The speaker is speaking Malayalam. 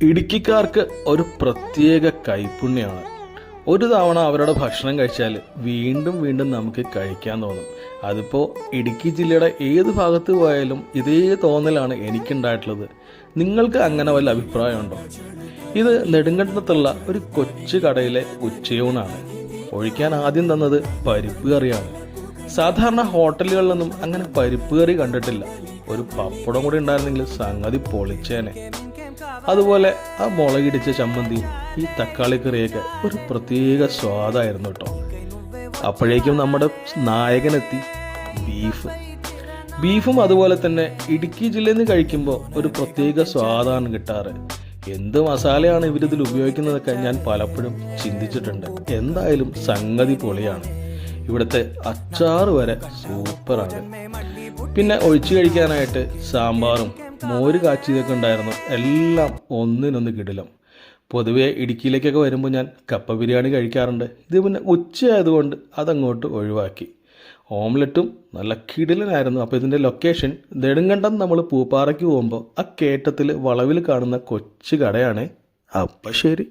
ഇടുക്കിക്കാർക്ക് ഒരു പ്രത്യേക കൈപ്പുണ്യമാണ്. ഒരു തവണ അവരുടെ ഭക്ഷണം കഴിച്ചാൽ വീണ്ടും വീണ്ടും നമുക്ക് കഴിക്കാൻ തോന്നും. അതിപ്പോൾ ഇടുക്കി ജില്ലയുടെ ഏത് ഭാഗത്ത് പോയാലും ഇതേ തോന്നലാണ് എനിക്കുണ്ടായിട്ടുള്ളത്. നിങ്ങൾക്ക് അങ്ങനെ വല്ല അഭിപ്രായമുണ്ടോ? ഇത് നെടുങ്കണ്ടത്തുള്ള ഒരു കൊച്ചു കടയിലെ ഉച്ചയൂണാണ്. ഒഴിക്കാൻ ആദ്യം തന്നത് പരിപ്പ് കറിയാണ്. സാധാരണ ഹോട്ടലുകളിലൊന്നും അങ്ങനെ പരിപ്പ് കറി കണ്ടിട്ടില്ല. ഒരു പപ്പടം കൂടി ഉണ്ടായിരുന്നെങ്കിൽ സംഗതി പൊളിച്ചേനെ. അതുപോലെ ആ മുളകിടിച്ച ചമ്മന്തി, ഈ തക്കാളി കറിയൊക്കെ ഒരു പ്രത്യേക സ്വാദായിരുന്നു കേട്ടോ. അപ്പോഴേക്കും നമ്മുടെ നായകനെത്തി, ബീഫും അതുപോലെ തന്നെ ഇടുക്കി ജില്ലയിൽ നിന്ന് കഴിക്കുമ്പോൾ ഒരു പ്രത്യേക സ്വാദാണ് കിട്ടാറ്. എന്ത് മസാലയാണ് ഇവരിതിൽ ഉപയോഗിക്കുന്നതൊക്കെ ഞാൻ പലപ്പോഴും ചിന്തിച്ചിട്ടുണ്ട്. എന്തായാലും സംഗതി പൊളിയാണ്. ഇവിടുത്തെ അച്ചാറ് വരെ സൂപ്പറാണ്. പിന്നെ ഒഴിച്ചു കഴിക്കാനായിട്ട് സാമ്പാറും മോര് കാച്ചിയതൊക്കെ ഉണ്ടായിരുന്നു. എല്ലാം ഒന്നിനൊന്ന് കിടിലം. പൊതുവേ ഇടുക്കിയിലേക്കൊക്കെ വരുമ്പോൾ ഞാൻ കപ്പ ബിരിയാണി കഴിക്കാറുണ്ട്. ഇത് പിന്നെ ഉച്ചയായതുകൊണ്ട് അതങ്ങോട്ട് ഒഴിവാക്കി. ഓംലെറ്റും നല്ല കിടിലനായിരുന്നു. അപ്പോൾ ഇതിൻ്റെ ലൊക്കേഷൻ നെടുങ്കണ്ടം. നമ്മൾ പൂപ്പാറയ്ക്ക് പോകുമ്പോൾ ആ കേറ്റത്തിൽ വളവിൽ കാണുന്ന കൊച്ചു കടയാണ്. അപ്പം ശരി.